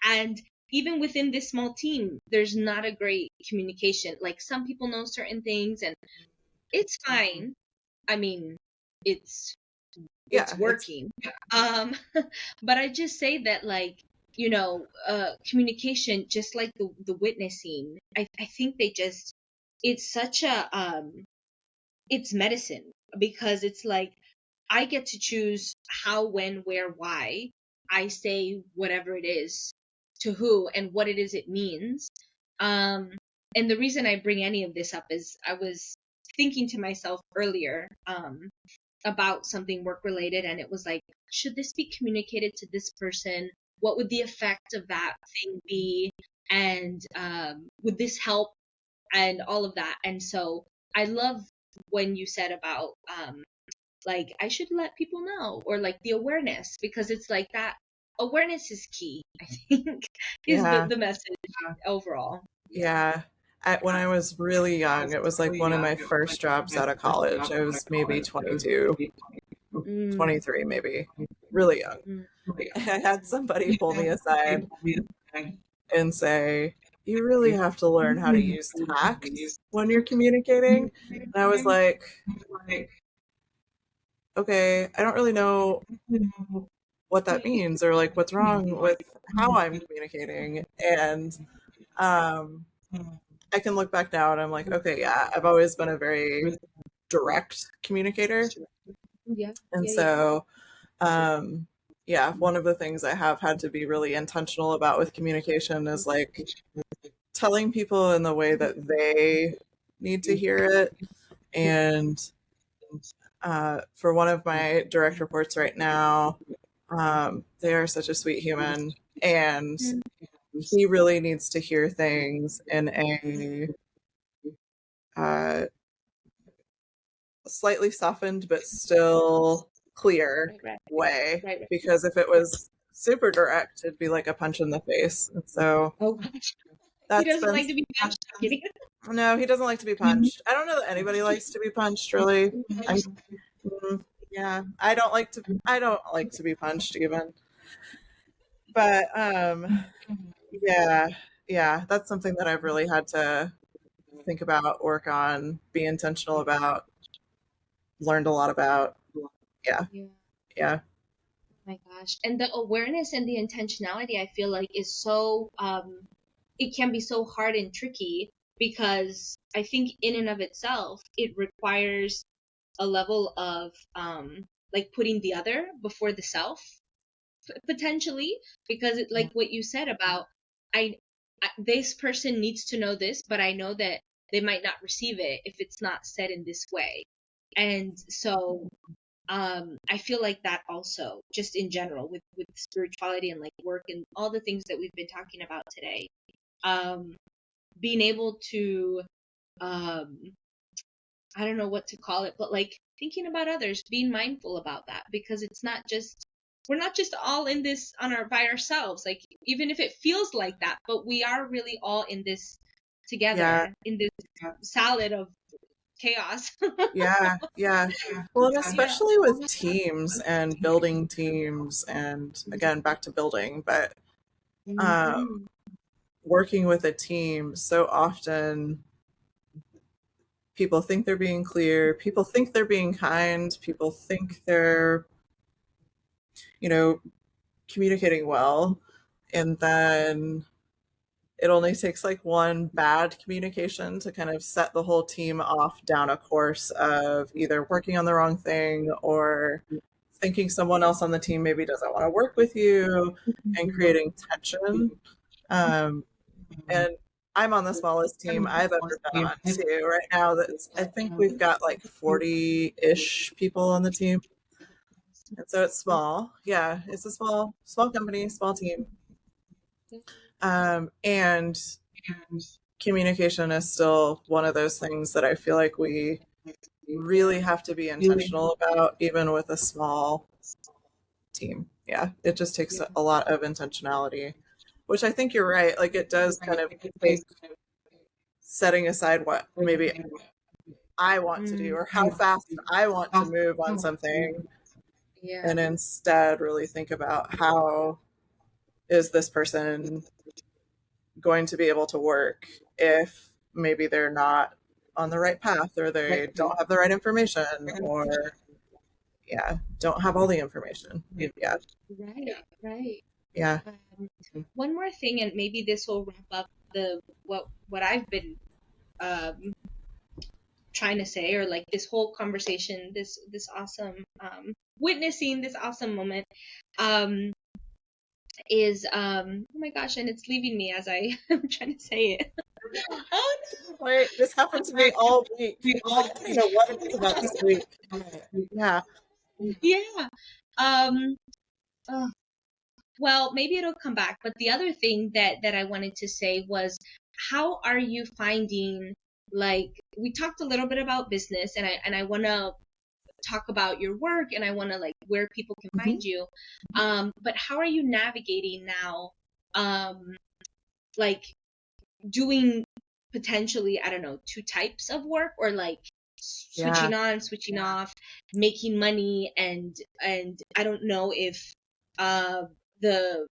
And even within this small team, there's not a great communication. Like some people know certain things, and it's fine. I mean, it's it's Yeah. It's working. Um, but I just say that, like, communication, just like the witnessing, I think they just, it's such a it's medicine, because it's like I get to choose how, when, where, why I say whatever it is, to who, and what it is it means. Um, and the reason I bring any of this up is I was thinking to myself earlier, about something work related, and it was like, should this be communicated to this person? What would the effect of that thing be? And would this help? And all of that. And so I love when you said about like I should let people know, or like the awareness, because it's like that awareness is key, I think, is yeah. the message overall. Yeah. Yeah. When I was really young, it was like one of my first jobs out of college. I was maybe 22, Mm, 23, maybe, really young. mm, I had somebody pull me aside and say, "You really have to learn how to use tact when you're communicating." And I was like, okay, I don't really know what that means, or like what's wrong with how I'm communicating. And I can look back now and I'm like, okay, yeah, I've always been a very direct communicator. Yeah. And Yeah. Yeah. so, yeah, one of the things I have had to be really intentional about with communication is like telling people in the way that they need to hear it. And for one of my direct reports right now, they are such a sweet human, and Mm. he really needs to hear things in a uh, slightly softened but still clear Right. Right. way. Right. Right. Because if it was super direct, it'd be like a punch in the face. And so Oh gosh. He that's doesn't been. like to be punched. I'm kidding. No, he doesn't like to be punched. I don't know that anybody likes to be punched, really. I'm, yeah, I don't like to. I don't like to be punched even. But yeah, yeah, that's something that I've really had to think about, work on, be intentional about, learned a lot about. Yeah, Yeah. yeah, My gosh. And the awareness and the intentionality, I feel like, is so it can be so hard and tricky, because I think in and of itself it requires a level of like putting the other before the self, potentially, because it, like what you said about, I, this person needs to know this, but I know that they might not receive it if it's not said in this way. And so I feel like that also, just in general, with spirituality and like work and all the things that we've been talking about today, um being able to, um I don't know what to call it, but like thinking about others, being mindful about that, because it's not just, we're not just all in this on our by ourselves, like even if it feels like that, but we are really all in this yeah, together, in this salad of chaos. yeah, yeah. Well, and Yeah. especially with teams and building teams, and again, back to building, but um, Mhm. working with a team, so often people think they're being clear, people think they're being kind, people think they're, you know, communicating well. And then it only takes like one bad communication to kind of set the whole team off down a course of either working on the wrong thing or thinking someone else on the team maybe doesn't want to work with you, and creating tension. Um, and I'm on the smallest team I've ever been on too. Right now, that's, I think we've got like 40-ish people on the team, and so it's small. Yeah, it's a small company, small team. And communication is still one of those things that I feel like we really have to be intentional about, even with a small team. Yeah, it just takes a lot of intentionality, which I think you're right. Like it does kind of take setting aside what maybe I want to do Mm. or how fast I want to move on something, Yeah. and instead really think about how is this person going to be able to work if maybe they're not on the right path, or they don't have the right information, or yeah, don't have all the information. Yeah, Right. Right. yeah. Um, One more thing, and maybe this will wrap up the what I've been um, trying to say, or like this whole conversation, this awesome witnessing this awesome moment, um, is oh my gosh, and it's leaving me as I am trying to say it. Oh Wait, this happened to me all week. I was like, I don't know what to think about this week. Yeah. no. Yeah. Um. Oh, well, maybe it'll come back. But the other thing that I wanted to say was, how are you finding, like, we talked a little bit about business, and I want to talk about your work, and I want to, like, where people can Hmm. find you. But how are you navigating now, um like doing potentially, I don't know, two types of work, or like Yeah. switching on, switching off, making money, and I don't know if the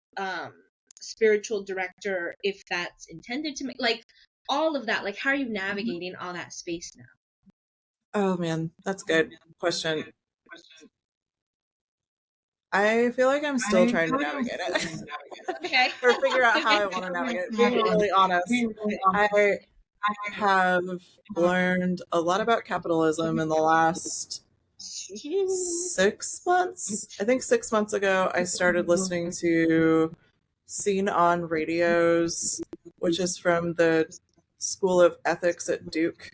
spiritual director, if that's intended to make, like, all of that, like how are you navigating all that space now? Oh man, that's a good question. I feel like I'm still trying to navigate it. Okay. Or figure out how I want to navigate it. Being really honest, I have learned a lot about capitalism in the last 6 months. I think 6 months ago, I started listening to Seen on Radios, which is from the School of Ethics at Duke.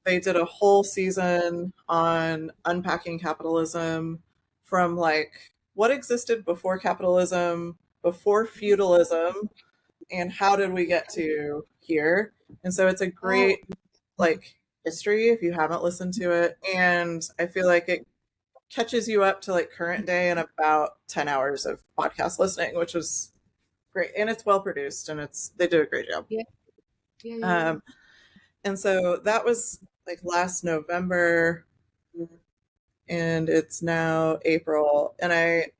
They did a whole season on unpacking capitalism from like what existed before capitalism, before feudalism, and how did we get to here. And so it's a great like history if you haven't listened to it. And I feel like it catches you up to like current day in about 10 hours of podcast listening, which was great. And it's well produced and they did a great job. Yeah. Yeah. And so that was like last November, and it's now April. And I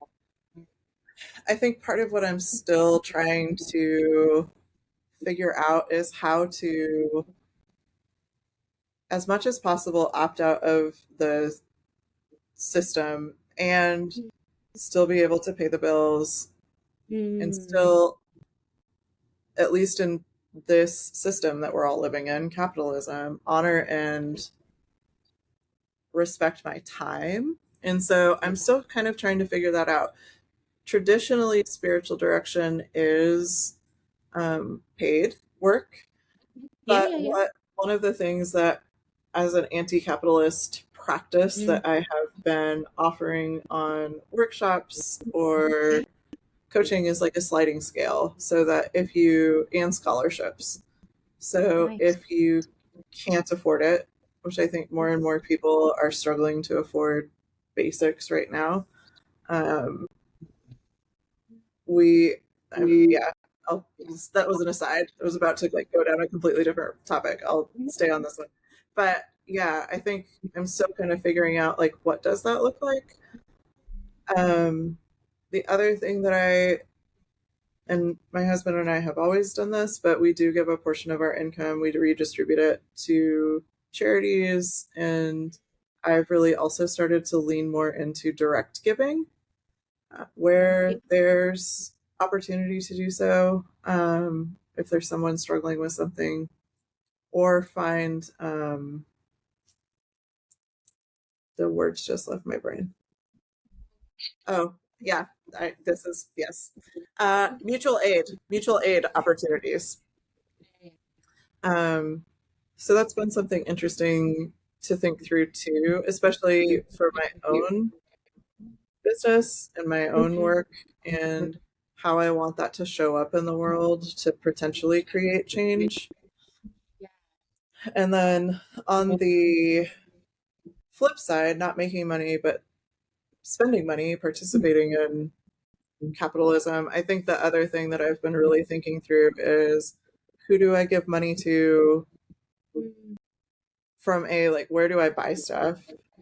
think part of what I'm still trying to figure out is how to, as much as possible, opt out of the system and still be able to pay the bills and still, at least in this system that we're all living in, capitalism, honor and respect my time. And so I'm still kind of trying to figure that out. Traditionally, spiritual direction is paid work. But one of the things that, as an anti-capitalist practice, that I have been offering on workshops or coaching is like a sliding scale, so that and scholarships. So if you can't afford it, which I think more and more people are struggling to afford basics right now, yeah, that was an aside. I was about to like go down a completely different topic. I'll stay on this one. But yeah, I think I'm still kind of figuring out like what does that look like. The other thing that and my husband and I have always done this, but we do give a portion of our income, we redistribute it to charities, and I've really also started to lean more into direct giving where there's opportunity to do so. If there's someone struggling with something, or find the words just left my brain. Oh, yeah, yes. Mutual aid opportunities. So that's been something interesting to think through too, especially for my own business and my own work, and how I want that to show up in the world to potentially create change. And then on the flip side, not making money, but spending money, participating in capitalism. I think the other thing that I've been really thinking through is who do I give money to from like, where do I buy stuff?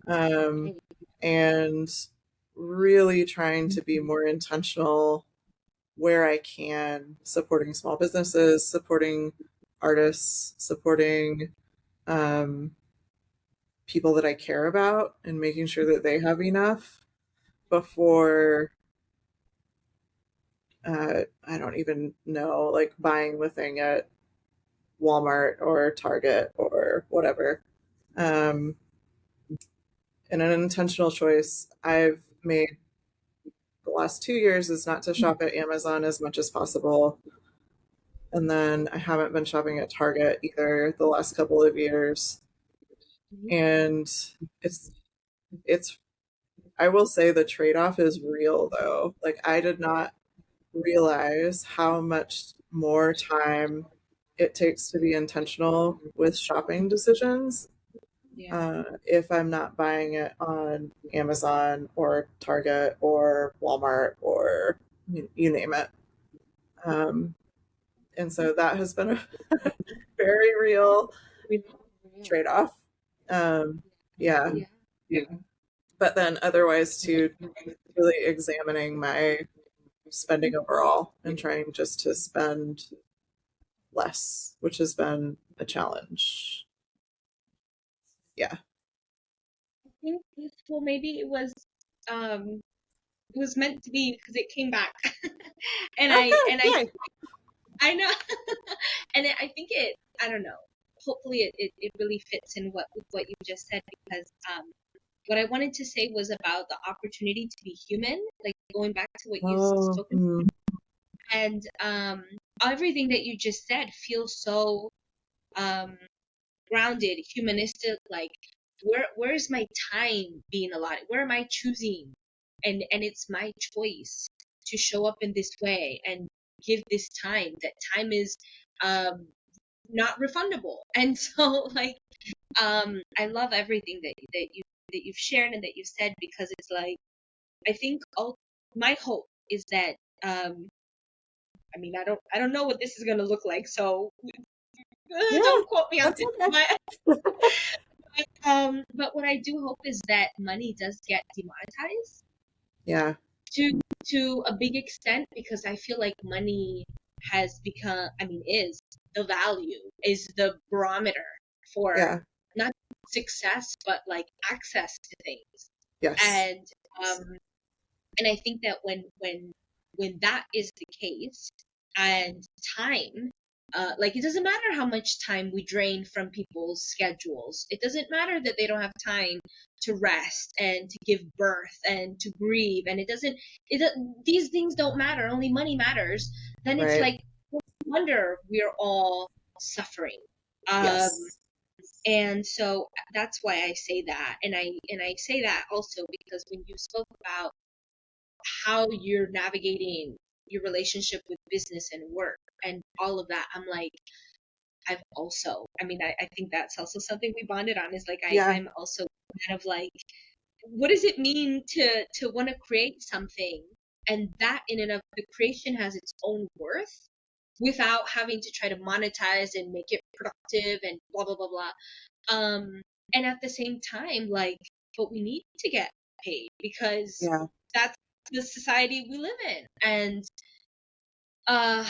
And really trying to be more intentional where I can, supporting small businesses, supporting artists, supporting people that I care about, and making sure that they have enough before I don't even know, like buying the thing at Walmart or Target or whatever. And an intentional choice I've made the last 2 years is not to shop at Amazon as much as possible. And then I haven't been shopping at Target either the last couple of years. And it's I will say the trade-off is real though. Like I did not realize how much more time it takes to be intentional with shopping decisions if I'm not buying it on Amazon or Target or Walmart or you name it. And so that has been a very real trade-off. Yeah. But then otherwise to really examining my spending overall and trying just to spend less, which has been a challenge. Yeah. I think maybe it was it was meant to be because it came back. and Okay, I know. And I think I don't know. Hopefully it really fits in with what you just said, because what I wanted to say was about the opportunity to be human, like going back to what you Oh, spoke about. And everything that you just said feels so um grounded, humanistic, like where's my time being allotted? Where am I choosing? And it's my choice to show up in this way and give this time. That time is um not refundable. And so like I love everything that you've shared and that you've said, because it's like I think my hope is that I mean I don't know what this is gonna look like, so yeah, don't quote me on that's this. okay. But what I do hope is that money does get demonetized Yeah, to a big extent, because I feel like money has become, I mean, is the value, is the barometer for yeah, not success, but like access to things. yes, And um, and I think that when that is the case, and time, like it doesn't matter how much time we drain from people's schedules. It doesn't matter that they don't have time to rest and to give birth and to grieve, and these things don't matter. Only money matters. Then it's right, like no wonder we're all suffering. Um, yes, and so that's why I say that, and I say that also because when you spoke about how you're navigating your relationship with business and work and all of that, I'm like, I mean, I think that's also something we bonded on, is like, yeah, I'm also kind of like, what does it mean to want to create something? And that in and of the creation has its own worth without having to try to monetize and make it productive and blah, blah, blah, blah. And at the same time, like, but we need to get paid because yeah, that's the society we live in. And uh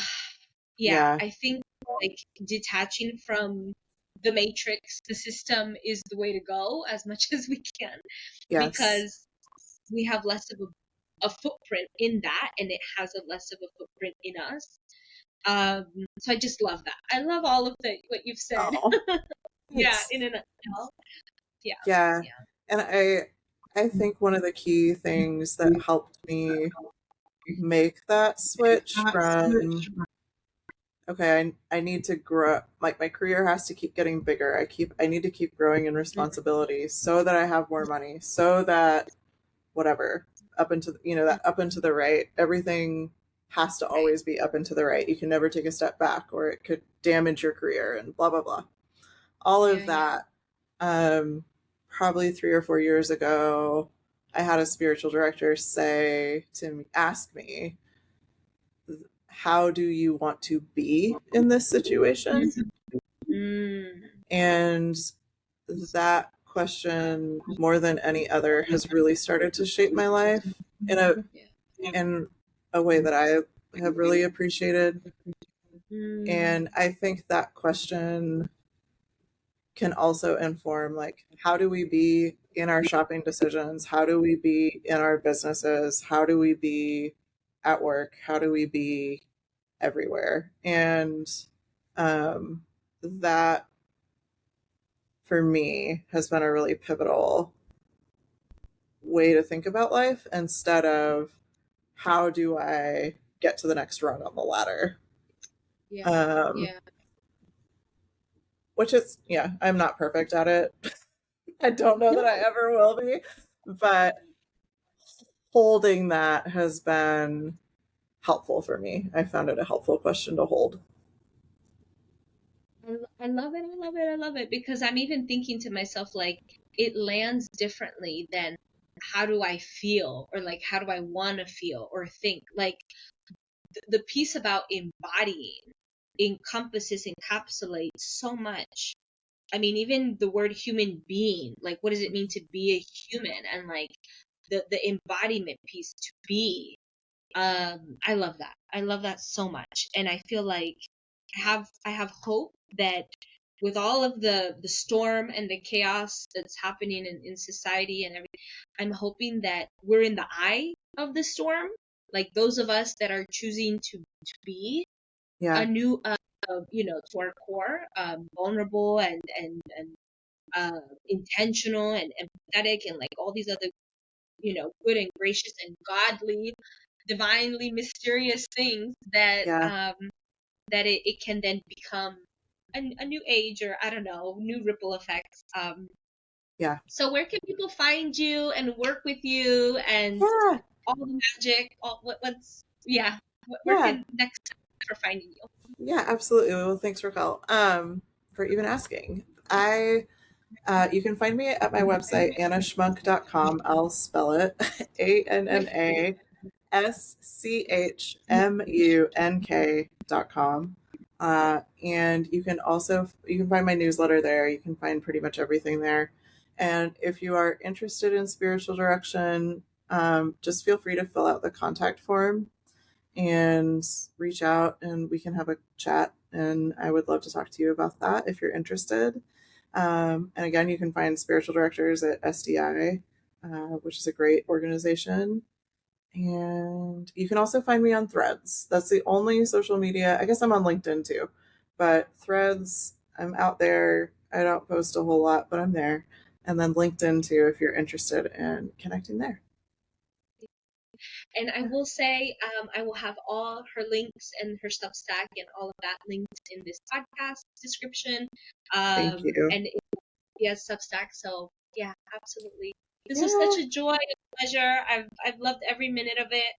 yeah, yeah, I think like detaching from the matrix, the system, is the way to go as much as we can, yes, because we have less of a footprint in that, and it has a less of a footprint in us. Um, so I just love that. I love all of what you've said. oh, Yeah, thanks. in a nutshell. Yeah, Yeah, yeah. and I think one of the key things that helped me make that switch from okay, I need to grow, like my career has to keep getting bigger. I need to keep growing in responsibility so that I have more money, so that whatever, up into that up into the right, everything has to Right. always be up and to the right. You can never take a step back or it could damage your career and blah blah blah. All Yeah, of yeah. that. Probably 3 or 4 years ago, I had a spiritual director ask me, how do you want to be in this situation? Mm. And that question, more than any other, has really started to shape my life in a Yeah. in a way that I have really appreciated. Mm. And I think that question can also inform, like, how do we be in our shopping decisions? How do we be in our businesses? How do we be at work? How do we be everywhere? And that for me has been a really pivotal way to think about life, instead of how do I get to the next rung on the ladder. Yeah. Um, Yeah. which is, yeah, I'm not perfect at it. I don't know that I No. ever will be, but holding that has been helpful for me. I found it a helpful question to hold. I love it. I love it. I love it, because I'm even thinking to myself, like, it lands differently than how do I feel, or like how do I want to feel or think. Like the piece about embodying encompasses, encapsulates so much. I mean, even the word human being, like, what does it mean to be a human? And like the embodiment piece, to be. I love that. I love that so much. And I feel like I have hope that with all of the storm and the chaos that's happening in society and everything, I'm hoping that we're in the eye of the storm, like those of us that are choosing to be Yeah. a new, to our core, vulnerable and intentional and empathetic and like all these other, good and gracious and godly, divinely mysterious things that Yeah. it can then become a new age, or I don't know, new ripple effects. Yeah. So where can people find you and work with you and Yeah. all the magic? What's yeah? Where Yeah. can next for finding you? Yeah, absolutely. Well, thanks, Raquel, for even asking. You can find me at my website, annaschmunk.com. I'll spell it ANNASCHMUNK.com. And you can find my newsletter there. You can find pretty much everything there. And if you are interested in spiritual direction, just feel free to fill out the contact form and reach out and we can have a chat. And I would love to talk to you about that if you're interested. And again, you can find spiritual directors at SDI, which is a great organization. And you can also find me on Threads. That's the only social media. I guess I'm on LinkedIn too, but Threads, I'm out there. I don't post a whole lot, but I'm there. And then LinkedIn too, if you're interested in connecting there. And I will say, I will have all her links and her Substack and all of that linked in this podcast description. Thank you. And yes, Substack. So yeah, absolutely. This was Yeah. such a joy and pleasure. I've loved every minute of it.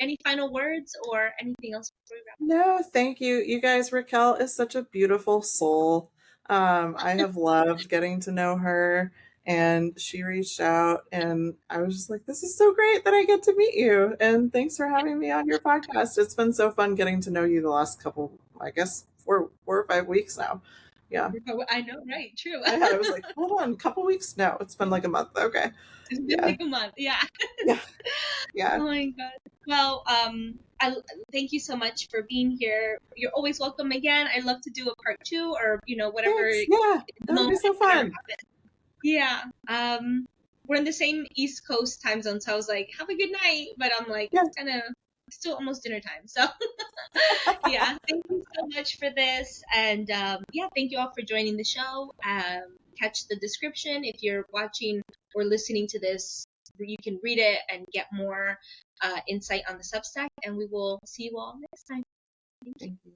Any final words or anything else before we wrap No, thank you. You guys, Raquel is such a beautiful soul. I have loved getting to know her, and she reached out, and I was just like, this is so great that I get to meet you. And thanks for having me on your podcast. It's been so fun getting to know you the last couple, I guess, 4 or 5 weeks now. Yeah. up? I know, right? True. Yeah, I was like, hold on, a couple weeks? No, it's been like a month. Okay. It's been Yeah. like a month. Yeah. Yeah. Yeah. Oh my god. Well, I thank you so much for being here. You're always welcome again. I'd love to do a part 2 or whatever Thanks. Yeah. the That would be moment, so whatever fun. happens. Yeah. We're in the same East Coast time zone, so I was like, have a good night, but I'm like, Yeah. it's kind of still almost dinner time. So yeah, thank you so much for this, and yeah, thank you all for joining the show. Catch the description if you're watching or listening to this. You can read it and get more insight on the Substack, and we will see you all next time. Thank you. Thank you.